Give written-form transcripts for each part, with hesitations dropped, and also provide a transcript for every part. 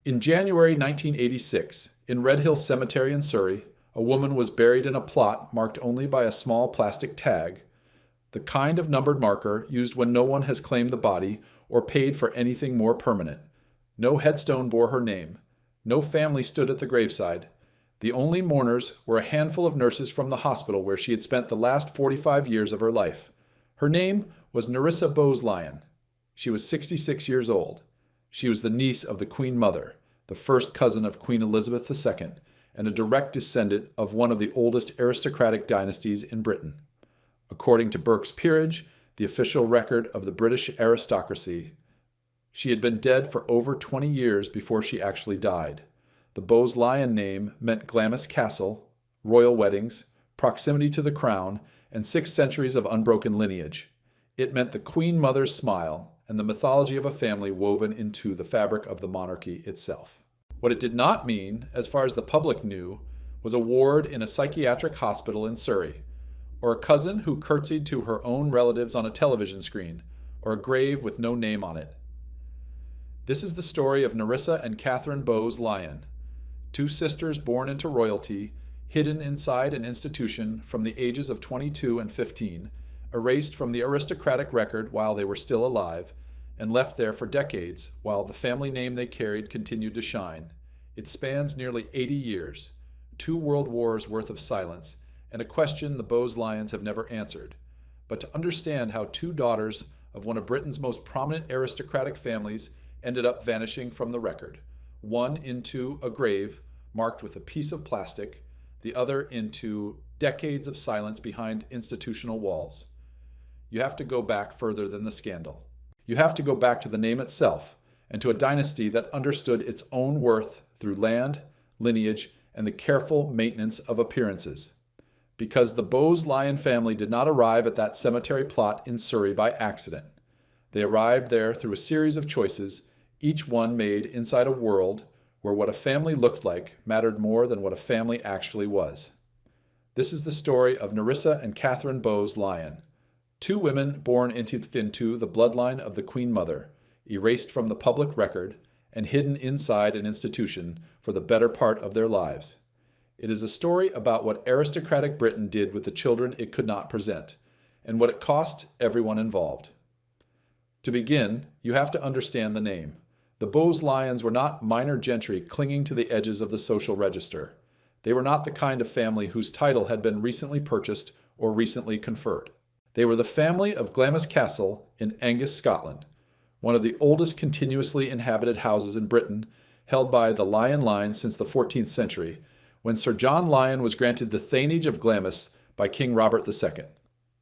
In January 1986, in Red Hill Cemetery in Surrey, a woman was buried in a plot marked only by a small plastic tag, the kind of numbered marker used when no one has claimed the body or paid for anything more permanent. No headstone bore her name. No family stood at the graveside. The only mourners were a handful of nurses from the hospital where she had spent the last 45 years of her life. Her name was Nerissa Bowes-Lyon. She was 66 years old. She was the niece of the Queen Mother, the first cousin of Queen Elizabeth II, and a direct descendant of one of the oldest aristocratic dynasties in Britain. According to Burke's Peerage, the official record of the British aristocracy, she had been dead for over 20 years before she actually died. The Bowes-Lyon name meant Glamis Castle, royal weddings, proximity to the crown, and 6 centuries of unbroken lineage. It meant the Queen Mother's smile and the mythology of a family woven into the fabric of the monarchy itself. What it did not mean, as far as the public knew, was a ward in a psychiatric hospital in Surrey, or a cousin who curtsied to her own relatives on a television screen, or a grave with no name on it. This is the story of Nerissa and Katherine Bowes-Lyon, 2 sisters born into royalty, hidden inside an institution from the ages of 22 and 15, erased from the aristocratic record while they were still alive, and left there for decades while the family name they carried continued to shine. It spans nearly 80 years, 2 world wars worth of silence, and a question the Bowes-Lyons have never answered. But to understand how 2 daughters of one of Britain's most prominent aristocratic families ended up vanishing from the record, one into a grave marked with a piece of plastic, the other into decades of silence behind institutional walls. You have to go back further than the scandal. You have to go back to the name itself and to a dynasty that understood its own worth through land, lineage, and the careful maintenance of appearances. Because the Bowes-Lyon family did not arrive at that cemetery plot in Surrey by accident. They arrived there through a series of choices, each one made inside a world where what a family looked like mattered more than what a family actually was. This is the story of Nerissa and Katherine Bowes-Lyon, 2 women born into the bloodline of the Queen Mother, erased from the public record and hidden inside an institution for the better part of their lives. It is a story about what aristocratic Britain did with the children it could not present, and what it cost everyone involved. To begin, you have to understand the name. The Bowes-Lyons were not minor gentry clinging to the edges of the social register. They were not the kind of family whose title had been recently purchased or recently conferred. They were the family of Glamis Castle in Angus, Scotland, one of the oldest continuously inhabited houses in Britain, held by the Lyon line since the 14th century, when Sir John Lyon was granted the thainage of Glamis by King Robert II.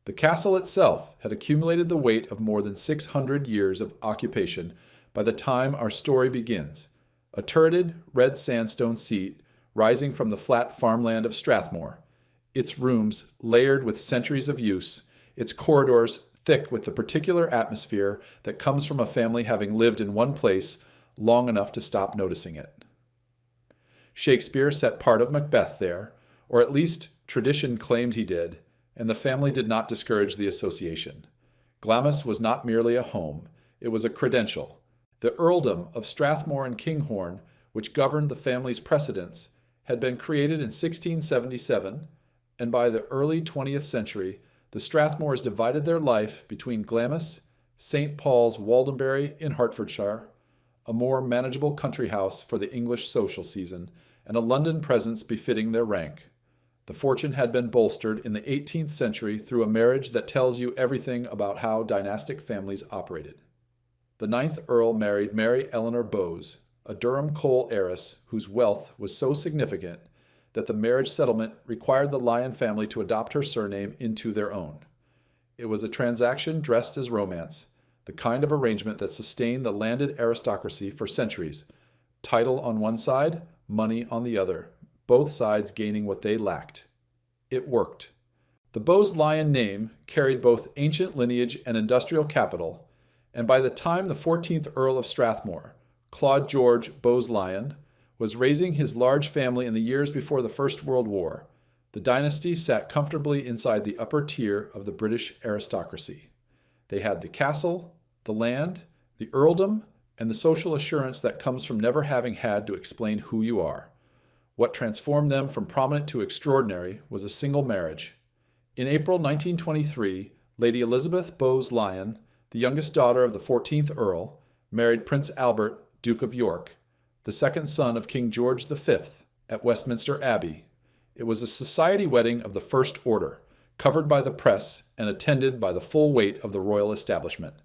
The castle itself had accumulated the weight of more than 600 years of occupation by the time our story begins, a turreted red sandstone seat rising from the flat farmland of Strathmore, its rooms layered with centuries of use, its corridors thick with the particular atmosphere that comes from a family having lived in one place long enough to stop noticing it. Shakespeare set part of Macbeth there, or at least tradition claimed he did, and the family did not discourage the association. Glamis was not merely a home, it was a credential. The earldom of Strathmore and Kinghorn, which governed the family's precedence, had been created in 1677, and by the early 20th century, the Strathmores divided their life between Glamis, St. Paul's Waldenbury in Hertfordshire, a more manageable country house for the English social season, and a London presence befitting their rank. The fortune had been bolstered in the 18th century through a marriage that tells you everything about how dynastic families operated. The 9th Earl married Mary Eleanor Bowes, a Durham coal heiress whose wealth was so significant that the marriage settlement required the Lyon family to adopt her surname into their own. It was a transaction dressed as romance, the kind of arrangement that sustained the landed aristocracy for centuries, title on one side, money on the other, both sides gaining what they lacked. It worked. The Bowes-Lyon name carried both ancient lineage and industrial capital, and by the time the 14th Earl of Strathmore, Claude George Bowes-Lyon, was raising his large family in the years before the First World War, the dynasty sat comfortably inside the upper tier of the British aristocracy. They had the castle, the land, the earldom, and the social assurance that comes from never having had to explain who you are. What transformed them from prominent to extraordinary was a single marriage. In April 1923, Lady Elizabeth Bowes-Lyon, the youngest daughter of the 14th Earl, married Prince Albert, Duke of York, the second son of King George V, at Westminster Abbey. It was a society wedding of the first order, covered by the press and attended by the full weight of the royal establishment.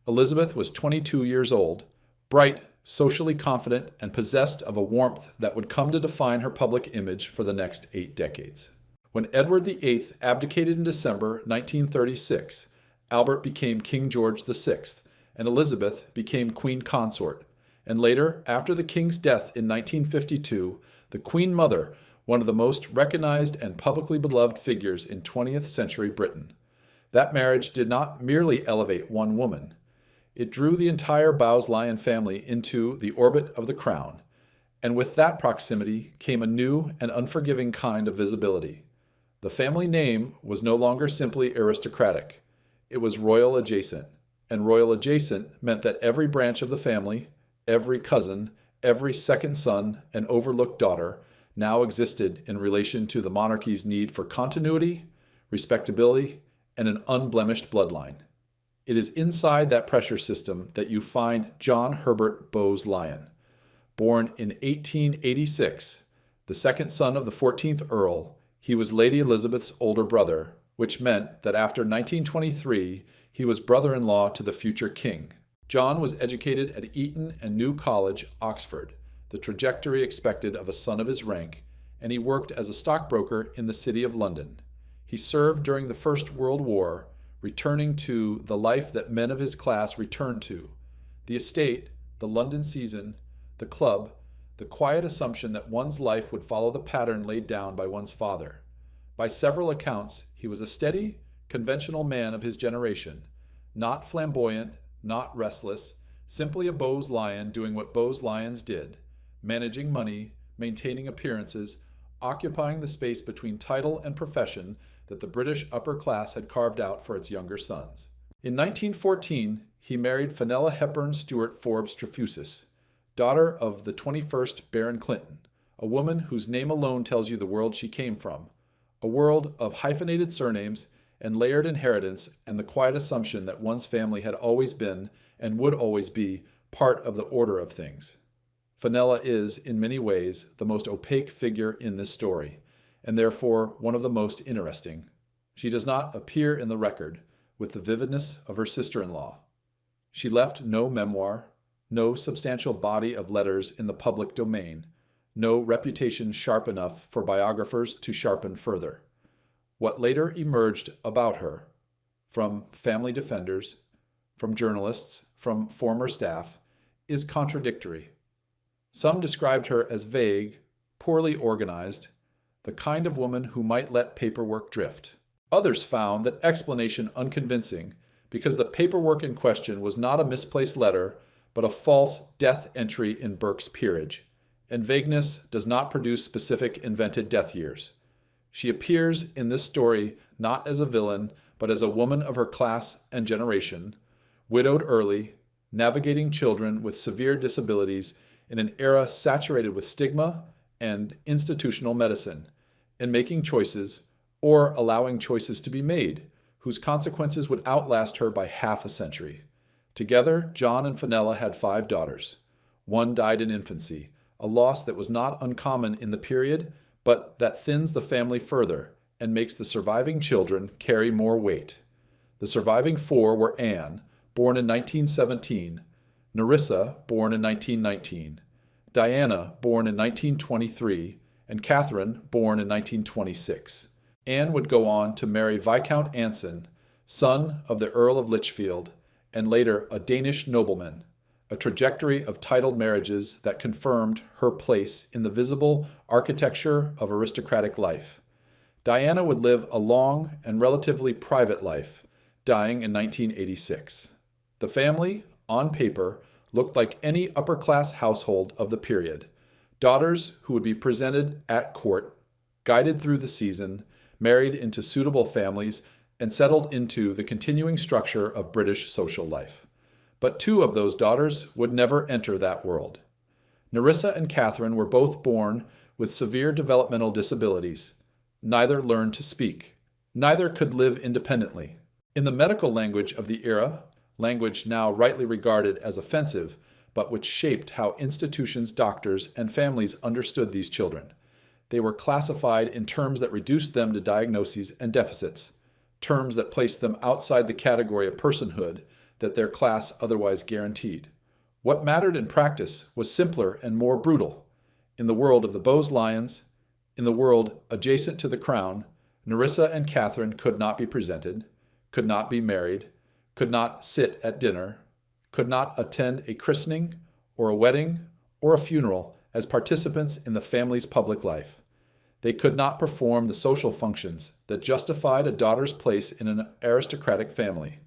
Elizabeth was 22 years old, bright, socially confident, and possessed of a warmth that would come to define her public image for the next 8 decades. When Edward VIII abdicated in December 1936, Albert became King George VI, and Elizabeth became Queen Consort. And later, after the king's death in 1952, the Queen Mother, one of the most recognized and publicly beloved figures in 20th century Britain. That marriage did not merely elevate one woman. It drew the entire Bowes-Lyon family into the orbit of the crown, and with that proximity came a new and unforgiving kind of visibility. The family name was no longer simply aristocratic. It was royal adjacent, and royal adjacent meant that every branch of the family, every cousin, every second son and overlooked daughter now existed in relation to the monarchy's need for continuity, respectability, and an unblemished bloodline. It is inside that pressure system that you find John Herbert Bowes-Lyon. Born in 1886, the second son of the 14th Earl, he was Lady Elizabeth's older brother, which meant that after 1923, he was brother-in-law to the future king. John was educated at Eton and New College, Oxford, the trajectory expected of a son of his rank, and he worked as a stockbroker in the City of London. He served during the First World War, returning to the life that men of his class returned to: the estate, the London season, the club, the quiet assumption that one's life would follow the pattern laid down by one's father. By several accounts, he was a steady, conventional man of his generation, not flamboyant, not restless, simply a Bowes-Lyon doing what Bowes-Lyons did: managing money, maintaining appearances, occupying the space between title and profession that the British upper class had carved out for its younger sons. In 1914, he married Fenella Hepburn Stewart Forbes Trefusis, daughter of the 21st Baron Clinton, a woman whose name alone tells you the world she came from, a world of hyphenated surnames and layered inheritance and the quiet assumption that one's family had always been and would always be part of the order of things. Fenella is, in many ways, the most opaque figure in this story, and therefore one of the most interesting. She does not appear in the record with the vividness of her sister-in-law. She left no memoir, no substantial body of letters in the public domain, no reputation sharp enough for biographers to sharpen further. What later emerged about her, from family defenders, from journalists, from former staff, is contradictory. Some described her as vague, poorly organized, the kind of woman who might let paperwork drift. Others found that explanation unconvincing because the paperwork in question was not a misplaced letter, but a false death entry in Burke's peerage, and vagueness does not produce specific invented death years. She appears in this story not as a villain, but as a woman of her class and generation, widowed early, navigating children with severe disabilities in an era saturated with stigma and institutional medicine, and making choices, or allowing choices to be made, whose consequences would outlast her by half a century. Together, John and Fenella had 5 daughters. One died in infancy, a loss that was not uncommon in the period, but that thins the family further and makes the surviving children carry more weight. The surviving 4 were Anne, born in 1917, Nerissa, born in 1919, Diana, born in 1923, and Catherine, born in 1926. Anne would go on to marry Viscount Anson, son of the Earl of Lichfield, and later a Danish nobleman, a trajectory of titled marriages that confirmed her place in the visible architecture of aristocratic life. Diana would live a long and relatively private life, dying in 1986. The family, on paper, looked like any upper-class household of the period. Daughters who would be presented at court, guided through the season, married into suitable families, and settled into the continuing structure of British social life. but two of those daughters would never enter that world. Nerissa and Katherine were both born with severe developmental disabilities. Neither learned to speak. Neither could live independently. In the medical language of the era, language now rightly regarded as offensive, but which shaped how institutions, doctors, and families understood these children, they were classified in terms that reduced them to diagnoses and deficits, terms that placed them outside the category of personhood that their class otherwise guaranteed. What mattered in practice was simpler and more brutal. In the world of the Bowes-Lyons, in the world adjacent to the crown, Nerissa and Katherine could not be presented, could not be married, could not sit at dinner, could not attend a christening or a wedding or a funeral as participants in the family's public life. They could not perform the social functions that justified a daughter's place in an aristocratic family.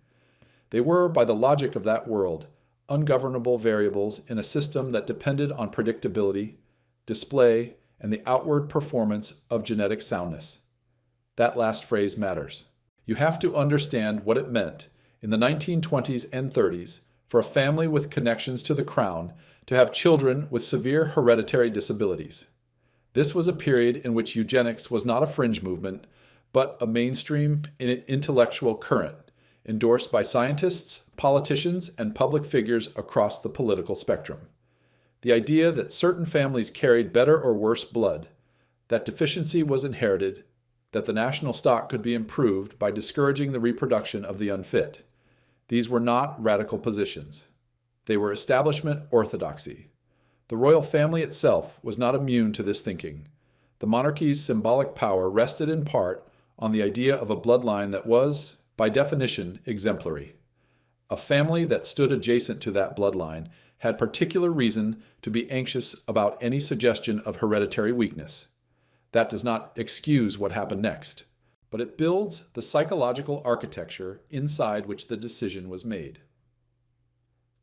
They were, by the logic of that world, ungovernable variables in a system that depended on predictability, display, and the outward performance of genetic soundness. That last phrase matters. You have to understand what it meant in the 1920s and 30s for a family with connections to the crown to have children with severe hereditary disabilities. This was a period in which eugenics was not a fringe movement, but a mainstream intellectual current, endorsed by scientists, politicians, and public figures across the political spectrum. The idea that certain families carried better or worse blood, that deficiency was inherited, that the national stock could be improved by discouraging the reproduction of the unfit. These were not radical positions. They were establishment orthodoxy. The royal family itself was not immune to this thinking. The monarchy's symbolic power rested in part on the idea of a bloodline that was, by definition, exemplary. A family that stood adjacent to that bloodline had particular reason to be anxious about any suggestion of hereditary weakness. That does not excuse what happened next, but it builds the psychological architecture inside which the decision was made.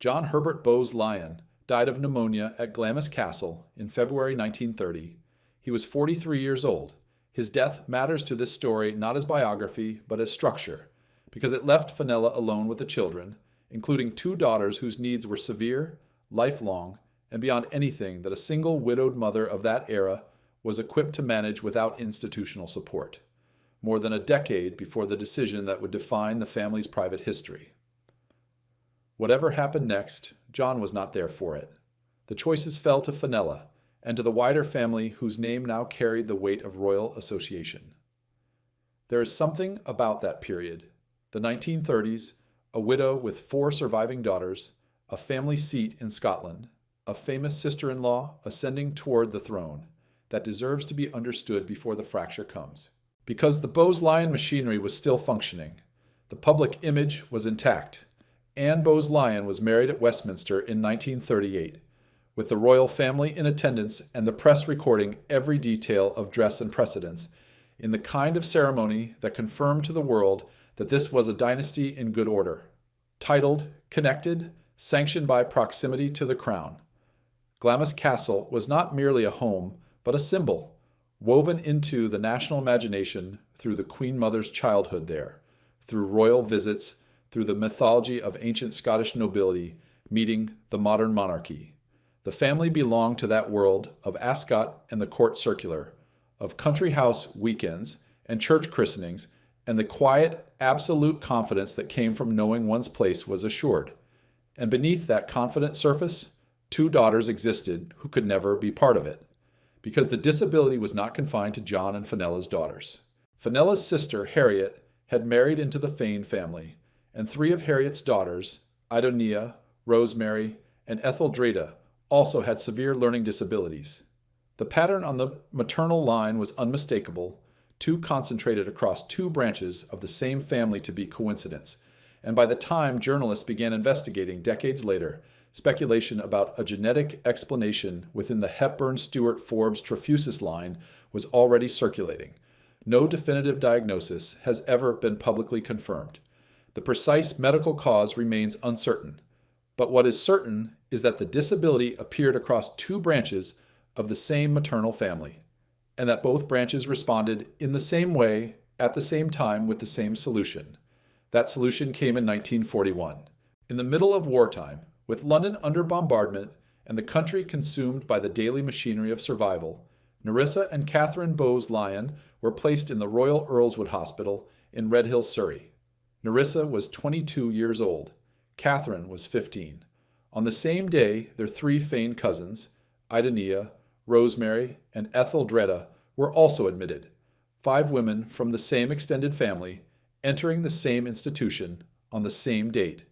John Herbert Bowes-Lyon died of pneumonia at Glamis Castle in February 1930. He was 43 years old. His death matters to this story not as biography, but as structure, because it left Fenella alone with the children, including two daughters whose needs were severe, lifelong, and beyond anything that a single widowed mother of that era was equipped to manage without institutional support, more than a decade before the decision that would define the family's private history. Whatever happened next, John was not there for it. The choices fell to Fenella and to the wider family whose name now carried the weight of royal association. There is something about that period, the 1930s, a widow with 4 surviving daughters, a family seat in Scotland, a famous sister-in-law ascending toward the throne, that deserves to be understood before the fracture comes. Because the Bowes-Lyon machinery was still functioning, the public image was intact. Anne Bowes-Lyon was married at Westminster in 1938, with the royal family in attendance and the press recording every detail of dress and precedence, in the kind of ceremony that confirmed to the world that this was a dynasty in good order, titled, connected, sanctioned by proximity to the crown. Glamis Castle was not merely a home, but a symbol, woven into the national imagination through the Queen Mother's childhood there, through royal visits, through the mythology of ancient Scottish nobility meeting the modern monarchy. The family belonged to that world of Ascot and the court circular, of country house weekends and church christenings, and the quiet, absolute confidence that came from knowing one's place was assured. And beneath that confident surface, 2 daughters existed who could never be part of it, because the disability was not confined to John and Fenella's daughters. Fenella's sister, Harriet, had married into the Fane family, and 3 of Harriet's daughters, Idonia, Rosemary, and Etheldreda, also had severe learning disabilities. The pattern on the maternal line was unmistakable, too concentrated across 2 branches of the same family to be coincidence, and by the time journalists began investigating decades later, speculation about a genetic explanation within the Hepburn-Stewart-Forbes-Trefusis line was already circulating. No definitive diagnosis has ever been publicly confirmed. The precise medical cause remains uncertain, but what is certain is that the disability appeared across 2 branches of the same maternal family, and that both branches responded in the same way at the same time with the same solution. That solution came in 1941. In the middle of wartime, with London under bombardment and the country consumed by the daily machinery of survival, Nerissa and Katherine Bowes-Lyon were placed in the Royal Earlswood Hospital in Redhill, Surrey. Nerissa was 22 years old. Katherine was 15. On the same day, their three Fane cousins, Idonia, Rosemary, and Etheldreda, were also admitted. 5 women from the same extended family, entering the same institution on the same date.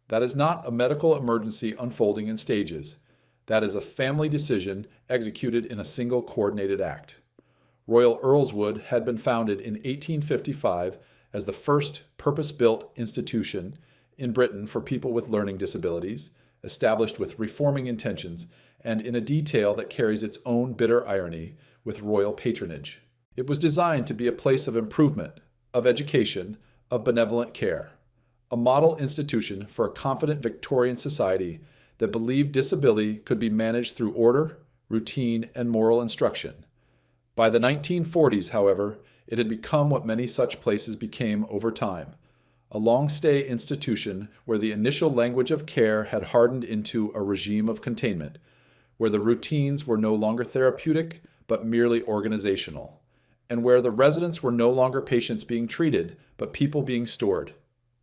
That is not a medical emergency unfolding in stages. That is a family decision executed in a single coordinated act. Royal Earlswood had been founded in 1855 as the first purpose-built institution in Britain for people with learning disabilities, established with reforming intentions and in a detail that carries its own bitter irony with royal patronage. It was designed to be a place of improvement, of education, of benevolent care, a model institution for a confident Victorian society that believed disability could be managed through order, routine, and moral instruction. By the 1940s, however, it had become what many such places became over time, a long-stay institution where the initial language of care had hardened into a regime of containment, where the routines were no longer therapeutic but merely organizational, and where the residents were no longer patients being treated but people being stored.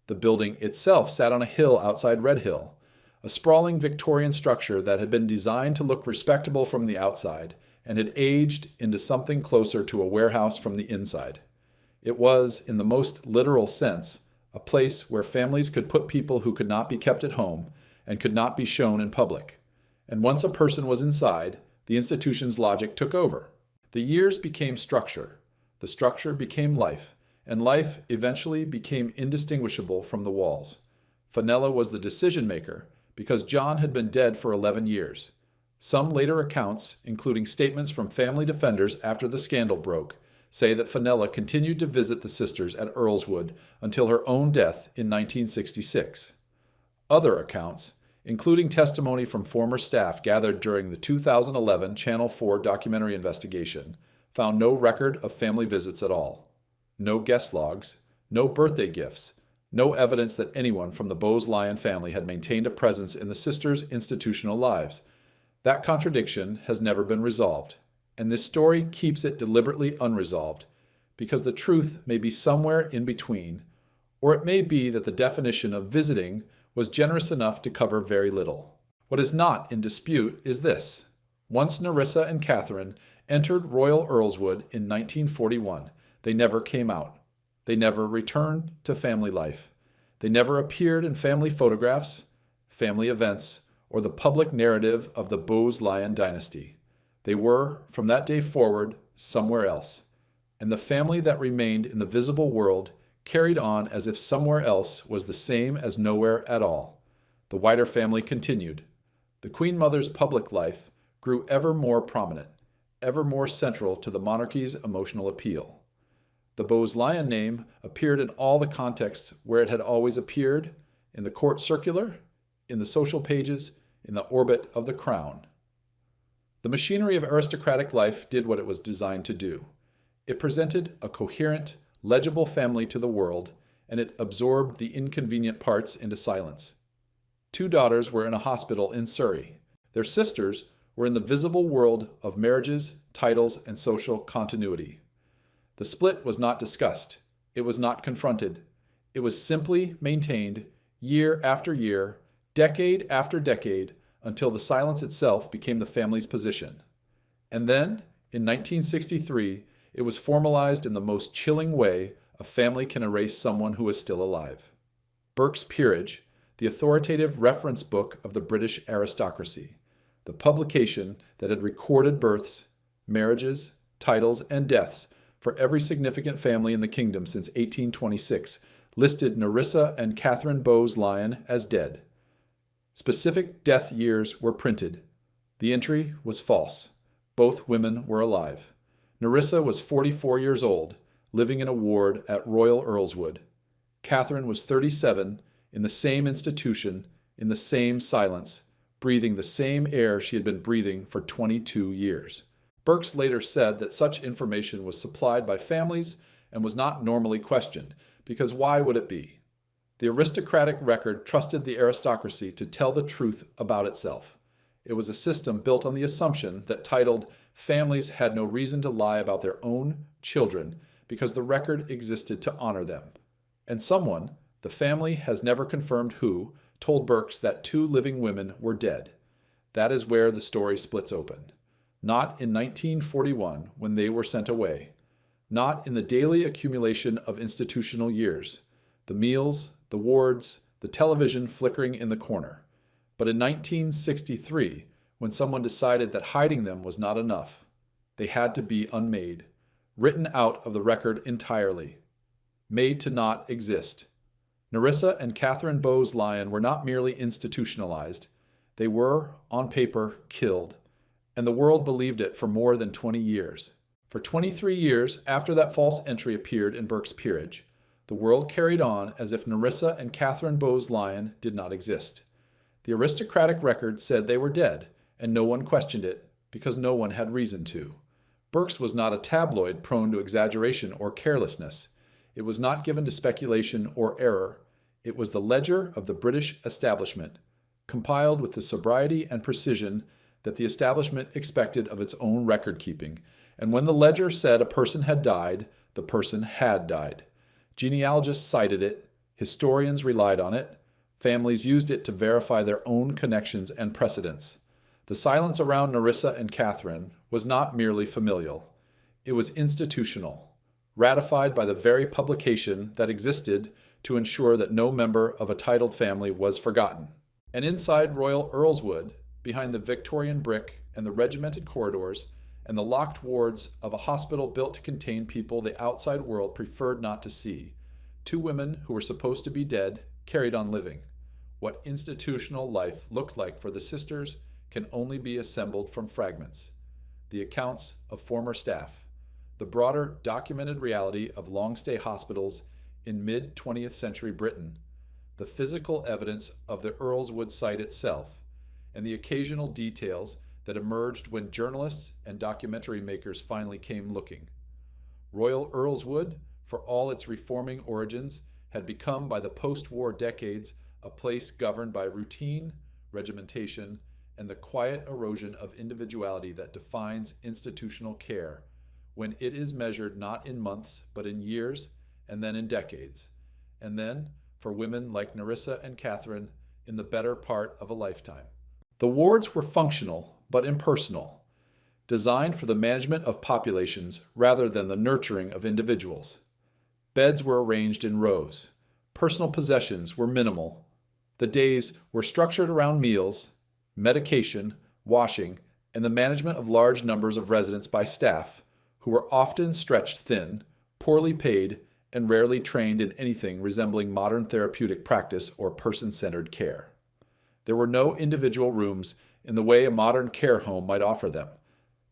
The building itself sat on a hill outside Redhill, a sprawling Victorian structure that had been designed to look respectable from the outside and had aged into something closer to a warehouse from the inside. It was, in the most literal sense, a place where families could put people who could not be kept at home and could not be shown in public. And once a person was inside, the institution's logic took over. The years became structure, the structure became life, and life eventually became indistinguishable from the walls. Fenella was the decision maker because John had been dead for 11 years. Some later accounts, including statements from family defenders after the scandal broke, say that Fenella continued to visit the sisters at Earlswood until her own death in 1966. Other accounts, including testimony from former staff gathered during the 2011 Channel 4 documentary investigation, found no record of family visits at all. No guest logs, no birthday gifts, no evidence that anyone from the Bowes-Lyon family had maintained a presence in the sisters' institutional lives. That contradiction has never been resolved, and this story keeps it deliberately unresolved, because the truth may be somewhere in between, or it may be that the definition of visiting was generous enough to cover very little. What is not in dispute is this. Once Nerissa and Katherine entered Royal Earlswood in 1941, they never came out. They never returned to family life. They never appeared in family photographs, family events, or the public narrative of the Bowes-Lyon dynasty. They were, from that day forward, somewhere else, and the family that remained in the visible world carried on as if somewhere else was the same as nowhere at all. The wider family continued. The Queen Mother's public life grew ever more prominent, ever more central to the monarchy's emotional appeal. The Bowes-Lyon name appeared in all the contexts where it had always appeared, in the court circular, in the social pages, in the orbit of the crown. The machinery of aristocratic life did what it was designed to do. It presented a coherent, legible family to the world, and it absorbed the inconvenient parts into silence. 2 daughters were in a hospital in Surrey. Their sisters were in the visible world of marriages, titles, and social continuity. The split was not discussed. It was not confronted. It was simply maintained year after year, decade after decade, until the silence itself became the family's position. And then, in 1963, it was formalized in the most chilling way a family can erase someone who is still alive. Burke's Peerage, the authoritative reference book of the British aristocracy, the publication that had recorded births, marriages, titles, and deaths for every significant family in the kingdom since 1826, listed Nerissa and Katherine Bowes-Lyon as dead. Specific death years were printed. The entry was false. Both women were alive. Nerissa was 44 years old, living in a ward at Royal Earlswood. Katherine was 37, in the same institution, in the same silence, breathing the same air she had been breathing for 22 years. Burks later said that such information was supplied by families and was not normally questioned, because why would it be? The aristocratic record trusted the aristocracy to tell the truth about itself. It was a system built on the assumption that titled families had no reason to lie about their own children because the record existed to honor them. And someone, the family has never confirmed who, told Berks that 2 living women were dead. That is where the story splits open. Not in 1941 when they were sent away. Not in the daily accumulation of institutional years, the meals, the wards, the television flickering in the corner. But in 1963, when someone decided that hiding them was not enough, they had to be unmade, written out of the record entirely, made to not exist. Nerissa and Katherine Bowes-Lyon were not merely institutionalized. They were, on paper, killed, and the world believed it for more than 20 years. For 23 years after that false entry appeared in Berks' peerage, the world carried on as if Nerissa and Katherine Bowes-Lyon did not exist. The aristocratic record said they were dead, and no one questioned it, because no one had reason to. Berks was not a tabloid prone to exaggeration or carelessness. It was not given to speculation or error. It was the ledger of the British establishment, compiled with the sobriety and precision that the establishment expected of its own record-keeping. And when the ledger said a person had died, the person had died. Genealogists cited it, historians relied on it, families used it to verify their own connections and precedents. The silence around Nerissa and Katherine was not merely familial. It was institutional, ratified by the very publication that existed to ensure that no member of a titled family was forgotten. And inside Royal Earlswood, behind the Victorian brick and the regimented corridors, and the locked wards of a hospital built to contain people the outside world preferred not to see, 2 women who were supposed to be dead carried on living. What institutional life looked like for the sisters can only be assembled from fragments. The accounts of former staff, the broader documented reality of long-stay hospitals in mid-20th century Britain, the physical evidence of the Earlswood site itself, and the occasional details that emerged when journalists and documentary makers finally came looking. Royal Earlswood, for all its reforming origins, had become by the post-war decades a place governed by routine, regimentation, and the quiet erosion of individuality that defines institutional care, when it is measured not in months but in years, and then in decades, and then, for women like Nerissa and Katherine, in the better part of a lifetime. The wards were functional but impersonal, designed for the management of populations rather than the nurturing of individuals. Beds were arranged in rows. Personal possessions were minimal. The days were structured around meals, medication, washing, and the management of large numbers of residents by staff, who were often stretched thin, poorly paid, and rarely trained in anything resembling modern therapeutic practice or person-centered care. There were no individual rooms in the way a modern care home might offer them.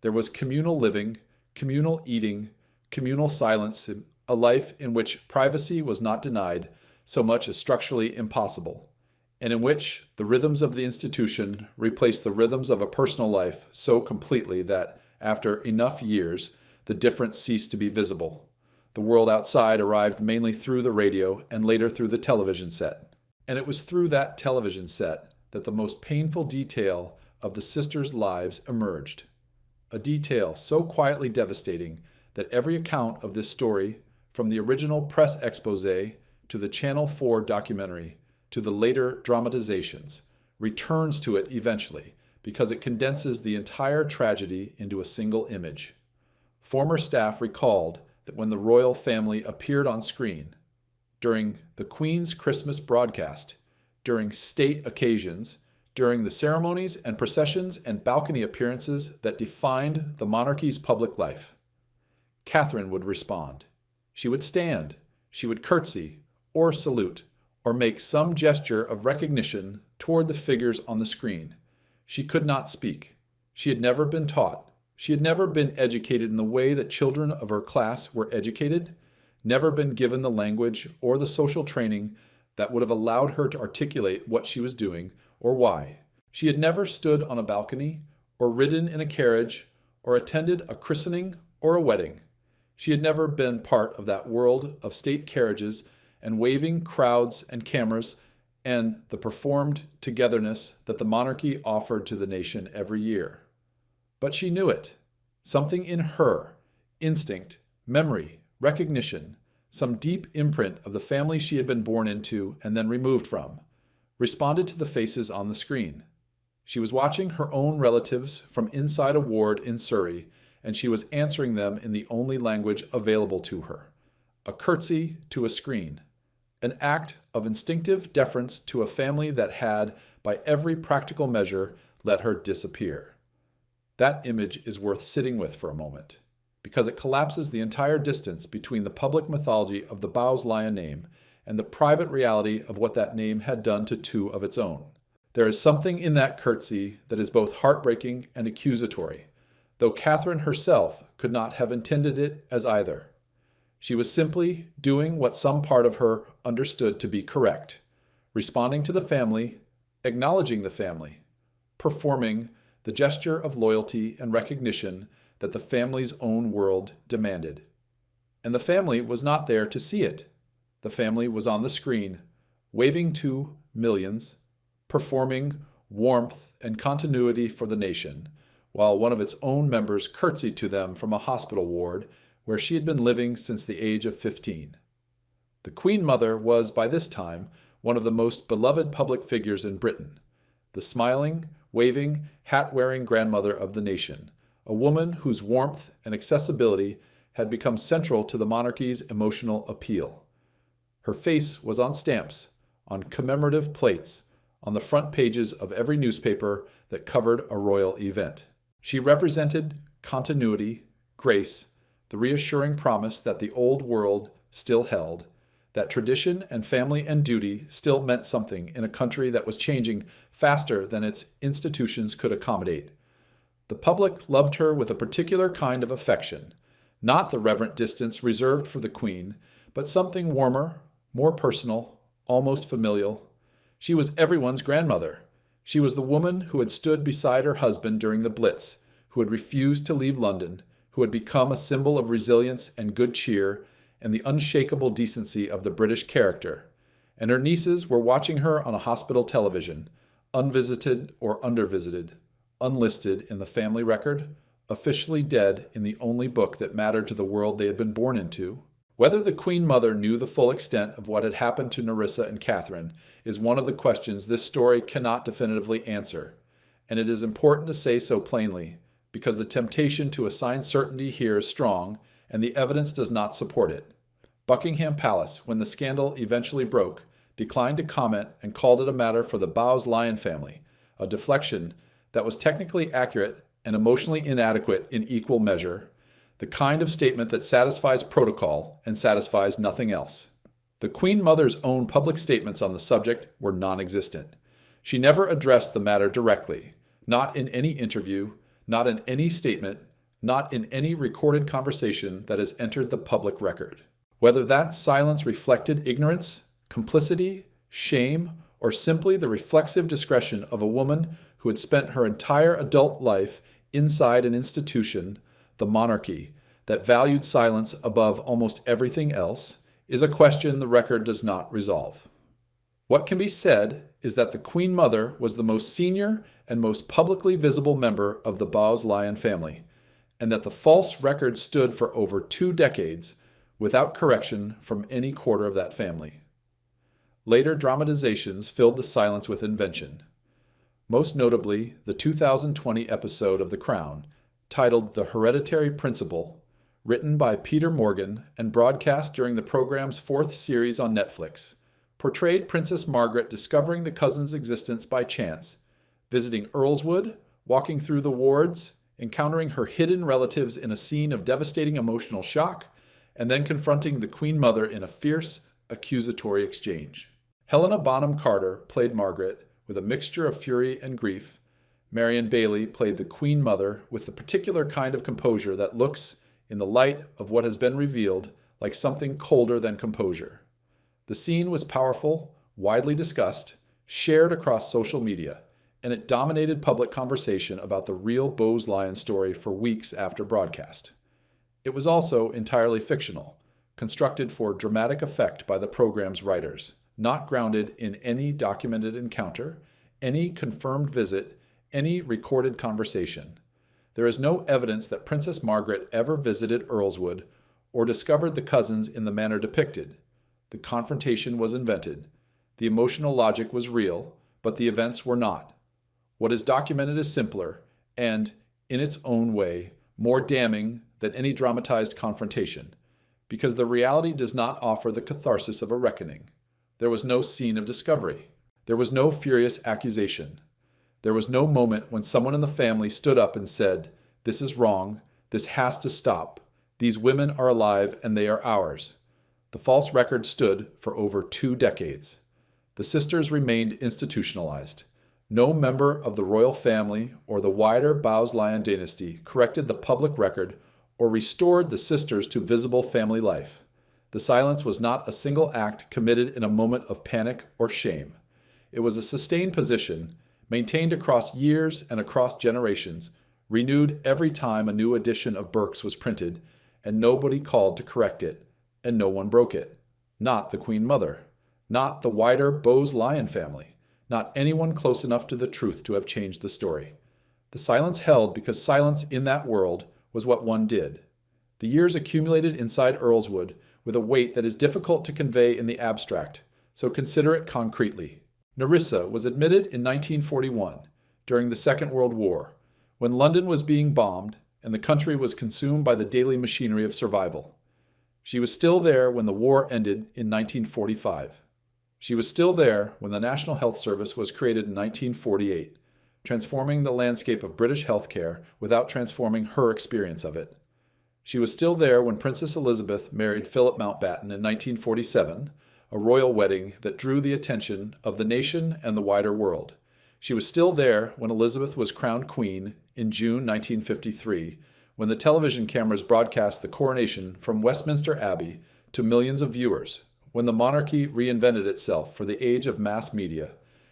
There was communal living, communal eating, communal silence, a life in which privacy was not denied so much as structurally impossible, and in which the rhythms of the institution replaced the rhythms of a personal life so completely that, after enough years, the difference ceased to be visible. The world outside arrived mainly through the radio and later through the television set. And it was through that television set that the most painful detail of the sisters' lives emerged. A detail so quietly devastating that every account of this story, from the original press expose to the Channel 4 documentary to the later dramatizations, returns to it eventually because it condenses the entire tragedy into a single image. Former staff recalled that when the royal family appeared on screen, during the Queen's Christmas broadcast, during state occasions, during the ceremonies and processions and balcony appearances that defined the monarchy's public life, Katherine would respond. She would stand, she would curtsy, or salute, or make some gesture of recognition toward the figures on the screen. She could not speak. She had never been taught. She had never been educated in the way that children of her class were educated, never been given the language or the social training that would have allowed her to articulate what she was doing or why. She had never stood on a balcony, or ridden in a carriage, or attended a christening or a wedding. She had never been part of that world of state carriages and waving crowds and cameras and the performed togetherness that the monarchy offered to the nation every year. But she knew it. Something in her, instinct, memory, recognition, some deep imprint of the family she had been born into and then removed from, responded to the faces on the screen. She was watching her own relatives from inside a ward in Surrey, and she was answering them in the only language available to her, a curtsy to a screen, an act of instinctive deference to a family that had, by every practical measure, let her disappear. That image is worth sitting with for a moment, because it collapses the entire distance between the public mythology of the Bowes-Lyon name and the private reality of what that name had done to two of its own. There is something in that curtsy that is both heartbreaking and accusatory, though Katherine herself could not have intended it as either. She was simply doing what some part of her understood to be correct, responding to the family, acknowledging the family, performing the gesture of loyalty and recognition that the family's own world demanded. And the family was not there to see it. The family was on the screen, waving to millions, performing warmth and continuity for the nation, while one of its own members curtsied to them from a hospital ward where she had been living since the age of 15. The Queen Mother was, by this time, one of the most beloved public figures in Britain, the smiling, waving, hat-wearing grandmother of the nation, a woman whose warmth and accessibility had become central to the monarchy's emotional appeal. Her face was on stamps, on commemorative plates, on the front pages of every newspaper that covered a royal event. She represented continuity, grace, the reassuring promise that the old world still held, that tradition and family and duty still meant something in a country that was changing faster than its institutions could accommodate. The public loved her with a particular kind of affection, not the reverent distance reserved for the Queen, but something warmer, more personal, almost familial. She was everyone's grandmother. She was the woman who had stood beside her husband during the Blitz, who had refused to leave London, who had become a symbol of resilience and good cheer and the unshakable decency of the British character. And her nieces were watching her on a hospital television, unvisited or undervisited, unlisted in the family record, officially dead in the only book that mattered to the world they had been born into. Whether the Queen Mother knew the full extent of what had happened to Nerissa and Katherine is one of the questions this story cannot definitively answer, and it is important to say so plainly, because the temptation to assign certainty here is strong, and the evidence does not support it. Buckingham Palace, when the scandal eventually broke, declined to comment and called it a matter for the Bowes-Lyon family, a deflection that was technically accurate and emotionally inadequate in equal measure, the kind of statement that satisfies protocol and satisfies nothing else. The Queen Mother's own public statements on the subject were non-existent. She never addressed the matter directly, not in any interview, not in any statement, not in any recorded conversation that has entered the public record. Whether that silence reflected ignorance, complicity, shame, or simply the reflexive discretion of a woman who had spent her entire adult life inside an institution, the monarchy, that valued silence above almost everything else, is a question the record does not resolve. What can be said is that the Queen Mother was the most senior and most publicly visible member of the Bowes-Lyon family, and that the false record stood for over 2 decades without correction from any quarter of that family. Later dramatizations filled the silence with invention. Most notably, the 2020 episode of The Crown, titled The Hereditary Principle, written by Peter Morgan and broadcast during the program's 4th series on Netflix, portrayed Princess Margaret discovering the cousin's existence by chance, visiting Earlswood, walking through the wards, encountering her hidden relatives in a scene of devastating emotional shock, and then confronting the Queen Mother in a fierce, accusatory exchange. Helena Bonham Carter played Margaret with a mixture of fury and grief. Marion Bailey played the Queen Mother with the particular kind of composure that looks, in the light of what has been revealed, like something colder than composure. The scene was powerful, widely discussed, shared across social media, and it dominated public conversation about the real Bowes-Lyon story for weeks after broadcast. It was also entirely fictional, constructed for dramatic effect by the program's writers, not grounded in any documented encounter, any confirmed visit, any recorded conversation. There is no evidence that Princess Margaret ever visited Earlswood or discovered the cousins in the manner depicted. The confrontation was invented. The emotional logic was real, but the events were not. What is documented is simpler and, in its own way, more damning than any dramatized confrontation, because the reality does not offer the catharsis of a reckoning. There was no scene of discovery. There was no furious accusation. There was no moment when someone in the family stood up and said, "This is wrong. This has to stop. These women are alive and they are ours." The false record stood for over 2 decades. The sisters remained institutionalized. No member of the royal family or the wider Bowes-Lyon dynasty corrected the public record or restored the sisters to visible family life. The silence was not a single act committed in a moment of panic or shame. It was a sustained position, maintained across years and across generations, renewed every time a new edition of Burke's was printed, and nobody called to correct it, and no one broke it. Not the Queen Mother. Not the wider Bowes-Lyon family. Not anyone close enough to the truth to have changed the story. The silence held because silence in that world was what one did. The years accumulated inside Earlswood with a weight that is difficult to convey in the abstract, so consider it concretely. Nerissa was admitted in 1941, during the Second World War, when London was being bombed and the country was consumed by the daily machinery of survival. She was still there when the war ended in 1945. She was still there when the National Health Service was created in 1948, transforming the landscape of British healthcare without transforming her experience of it. She was still there when Princess Elizabeth married Philip Mountbatten in 1947, a royal wedding that drew the attention of the nation and the wider world. She was still there when Elizabeth was crowned queen in June 1953, when the television cameras broadcast the coronation from Westminster Abbey to millions of viewers, when the monarchy reinvented itself for the age of mass media,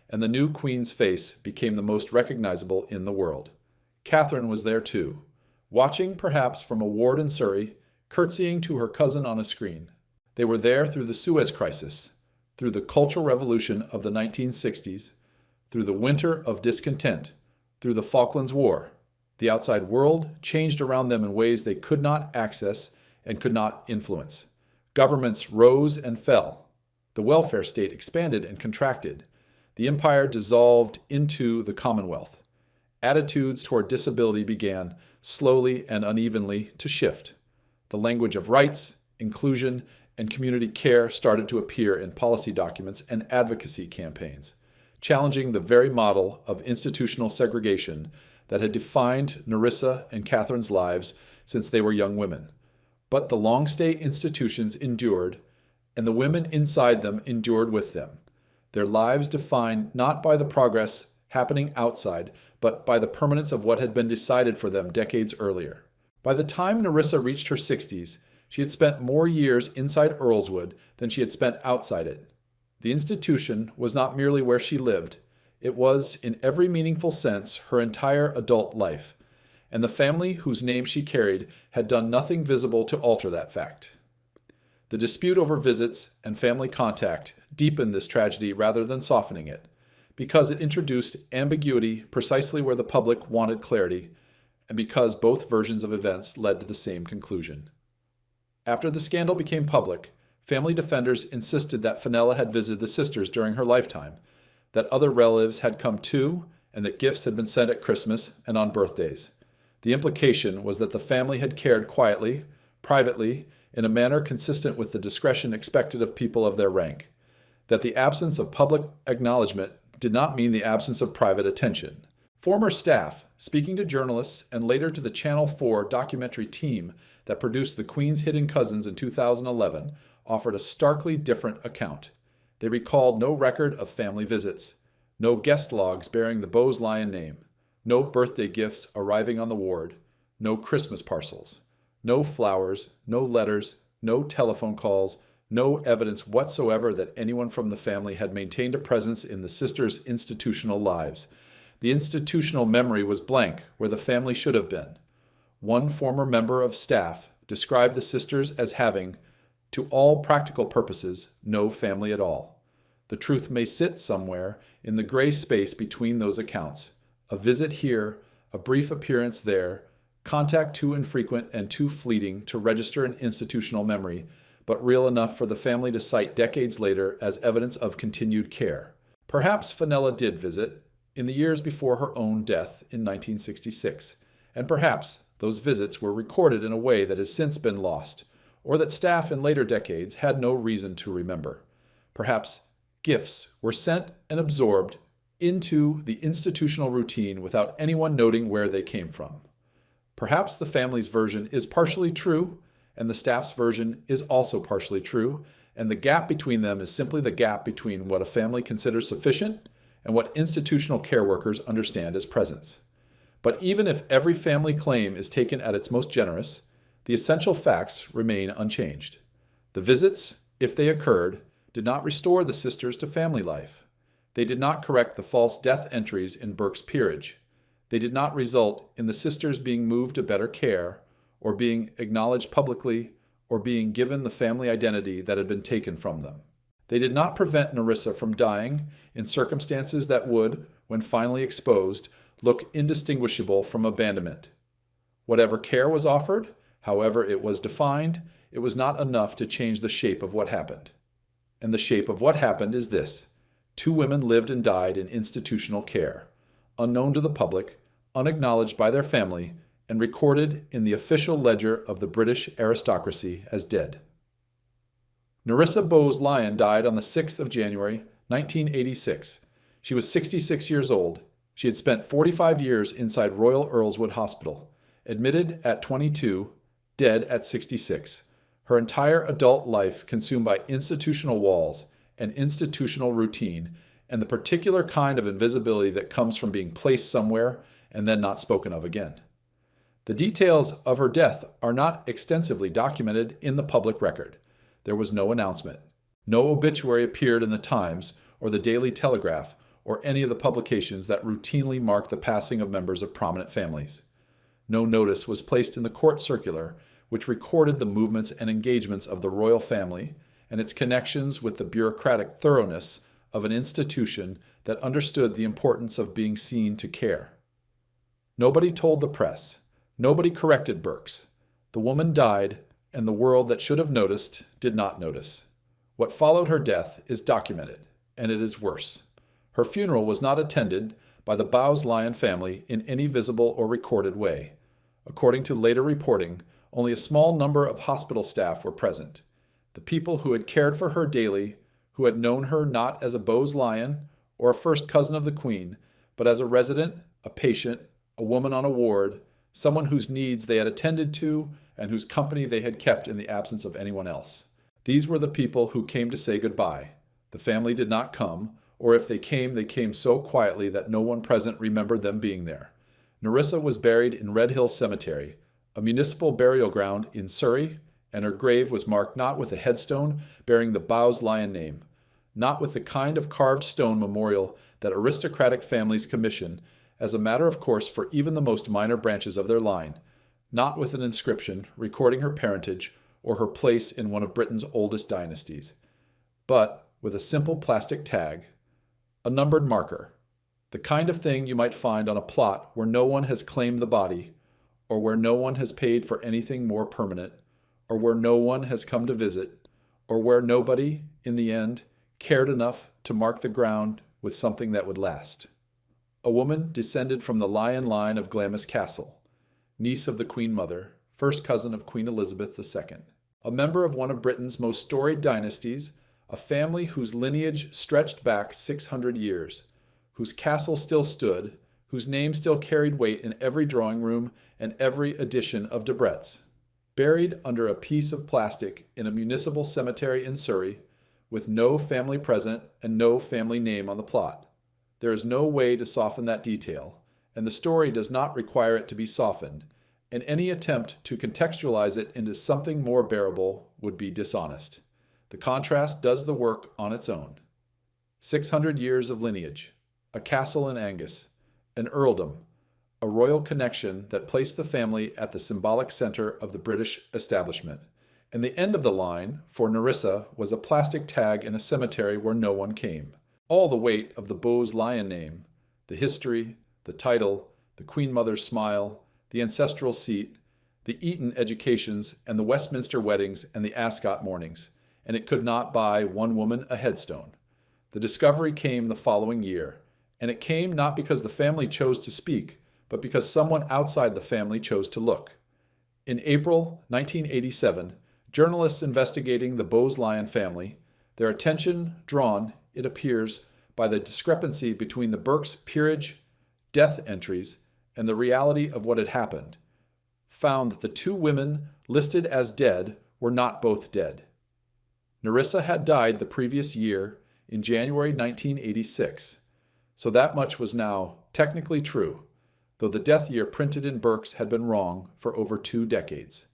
and the new queen's face became the most recognizable in the world. Catherine was there too, watching perhaps from a ward in Surrey, curtsying to her cousin on a screen. They were there through the Suez Crisis, through the cultural revolution of the 1960s, through the winter of discontent, through the Falklands War. The outside world changed around them in ways they could not access and could not influence. Governments rose and fell. The welfare state expanded and contracted. The empire dissolved into the Commonwealth. Attitudes toward disability began, slowly and unevenly, to shift. The language of rights, inclusion, and community care started to appear in policy documents and advocacy campaigns, challenging the very model of institutional segregation that had defined Nerissa and Catherine's lives since they were young women. But the long-stay institutions endured, and the women inside them endured with them, their lives defined not by the progress happening outside, but by the permanence of what had been decided for them decades earlier. By the time Nerissa reached her 60s, she had spent more years inside Earlswood than she had spent outside it. The institution was not merely where she lived. It was, in every meaningful sense, her entire adult life, and the family whose name she carried had done nothing visible to alter that fact. The dispute over visits and family contact deepened this tragedy rather than softening it, because it introduced ambiguity precisely where the public wanted clarity, and because both versions of events led to the same conclusion. After the scandal became public, family defenders insisted that Fenella had visited the sisters during her lifetime, that other relatives had come too, and that gifts had been sent at Christmas and on birthdays. The implication was that the family had cared quietly, privately, in a manner consistent with the discretion expected of people of their rank, that the absence of public acknowledgement did not mean the absence of private attention. Former staff, speaking to journalists and later to the Channel 4 documentary team that produced The Queen's Hidden Cousins in 2011, offered a starkly different account. They recalled no record of family visits, no guest logs bearing the Bowes-Lyon name, no birthday gifts arriving on the ward, no Christmas parcels, no flowers, no letters, no telephone calls, no evidence whatsoever that anyone from the family had maintained a presence in the sisters' institutional lives. The institutional memory was blank where the family should have been. One former member of staff described the sisters as having To all practical purposes, no family at all. The truth may sit somewhere in the gray space between those accounts. A visit here, a brief appearance there, contact too infrequent and too fleeting to register in institutional memory, but real enough for the family to cite decades later as evidence of continued care. Perhaps Fenella did visit in the years before her own death in 1966, and perhaps those visits were recorded in a way that has since been lost, or that staff in later decades had no reason to remember. Perhaps gifts were sent and absorbed into the institutional routine without anyone noting where they came from. Perhaps the family's version is partially true, and the staff's version is also partially true, and the gap between them is simply the gap between what a family considers sufficient and what institutional care workers understand as presence. But even if every family claim is taken at its most generous, the essential facts remain unchanged. The visits, if they occurred, did not restore the sisters to family life. They did not correct the false death entries in Burke's peerage. They did not result in the sisters being moved to better care, or being acknowledged publicly, or being given the family identity that had been taken from them. They did not prevent Nerissa from dying in circumstances that would, when finally exposed, look indistinguishable from abandonment. Whatever care was offered, however it was defined, it was not enough to change the shape of what happened. And the shape of what happened is this: 2 women lived and died in institutional care, unknown to the public, unacknowledged by their family, and recorded in the official ledger of the British aristocracy as dead. Nerissa Bowes-Lyon died on the 6th of January, 1986. She was 66 years old. She had spent 45 years inside Royal Earlswood Hospital, admitted at 22, dead at 66. Her entire adult life consumed by institutional walls and institutional routine, and the particular kind of invisibility that comes from being placed somewhere and then not spoken of again. The details of her death are not extensively documented in the public record. There was no announcement. No obituary appeared in the Times or the Daily Telegraph or any of the publications that routinely mark the passing of members of prominent families. No notice was placed in the court circular, which recorded the movements and engagements of the royal family and its connections with the bureaucratic thoroughness of an institution that understood the importance of being seen to care. Nobody told the press. Nobody corrected Burke's. The woman died, and the world that should have noticed did not notice. What followed her death is documented, and it is worse. Her funeral was not attended by the Bowes-Lyon family in any visible or recorded way. According to later reporting, only a small number of hospital staff were present. The people who had cared for her daily, who had known her not as a Bowes-Lyon or a first cousin of the Queen, but as a resident, a patient, a woman on a ward, someone whose needs they had attended to and whose company they had kept in the absence of anyone else. These were the people who came to say goodbye. The family did not come, or if they came so quietly that no one present remembered them being there. Nerissa was buried in Red Hill Cemetery, a municipal burial ground in Surrey, and her grave was marked not with a headstone bearing the Bowes-Lyon name, not with the kind of carved stone memorial that aristocratic families commission as a matter of course for even the most minor branches of their line, not with an inscription recording her parentage or her place in one of Britain's oldest dynasties, but with a simple plastic tag, a numbered marker, the kind of thing you might find on a plot where no one has claimed the body, or where no one has paid for anything more permanent, or where no one has come to visit, or where nobody, in the end, cared enough to mark the ground with something that would last. A woman descended from the Lyon line of Glamis Castle, niece of the Queen Mother, first cousin of Queen Elizabeth II, a member of one of Britain's most storied dynasties, a family whose lineage stretched back 600 years, whose castle still stood, whose name still carried weight in every drawing room and every edition of Debrett's, buried under a piece of plastic in a municipal cemetery in Surrey, with no family present and no family name on the plot. There is no way to soften that detail, and the story does not require it to be softened, and any attempt to contextualize it into something more bearable would be dishonest. The contrast does the work on its own. 600 years of lineage, a castle in Angus, an earldom, a royal connection that placed the family at the symbolic center of the British establishment, and the end of the line for Nerissa was a plastic tag in a cemetery where no one came. All the weight of the Bowes-Lyon name, the history, the title, the Queen Mother's smile, the ancestral seat, the Eton educations, and the Westminster weddings and the Ascot mournings, and it could not buy one woman a headstone. The discovery came the following year, and it came not because the family chose to speak, but because someone outside the family chose to look. In April 1987, journalists investigating the Bowes-Lyon family, their attention drawn, it appears, by the discrepancy between the Burke's peerage, death entries, and the reality of what had happened, found that the two women listed as dead were not both dead. Nerissa had died the previous year in January 1986, so that much was now technically true, though the death year printed in Burke's had been wrong for over 2 decades.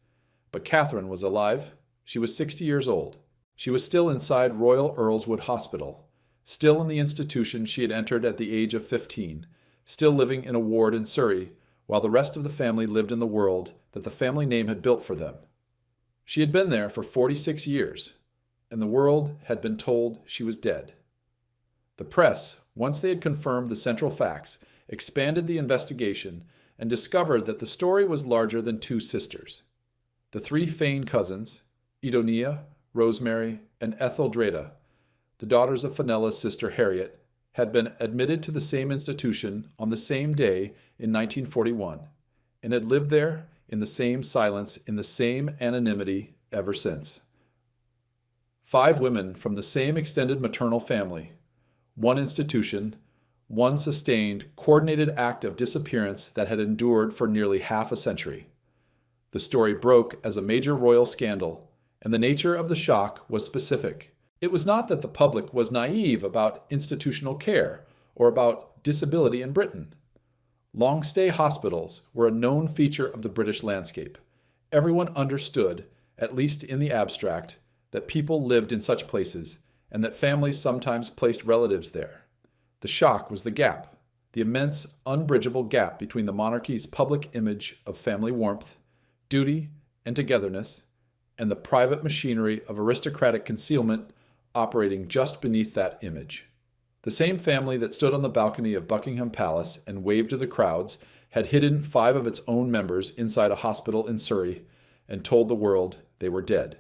But Katherine was alive. She was 60 years old. She was still inside Royal Earlswood Hospital, still in the institution she had entered at the age of 15, still living in a ward in Surrey, while the rest of the family lived in the world that the family name had built for them. She had been there for 46 years, and the world had been told she was dead. The press, once they had confirmed the central facts, expanded the investigation and discovered that the story was larger than 2 sisters. The 3 Fane cousins, Idonia, Rosemary, and Etheldreda, the daughters of Fenella's sister Harriet, had been admitted to the same institution on the same day in 1941, and had lived there in the same silence, in the same anonymity ever since. 5 women from the same extended maternal family, 1 institution, 1 sustained, coordinated act of disappearance that had endured for nearly half a century. The story broke as a major royal scandal, and the nature of the shock was specific. It was not that the public was naive about institutional care or about disability in Britain. Long-stay hospitals were a known feature of the British landscape. Everyone understood, at least in the abstract, that people lived in such places and that families sometimes placed relatives there. The shock was the gap, the immense, unbridgeable gap between the monarchy's public image of family warmth, duty, and togetherness, and the private machinery of aristocratic concealment operating just beneath that image. The same family that stood on the balcony of Buckingham Palace and waved to the crowds had hidden 5 of its own members inside a hospital in Surrey and told the world they were dead.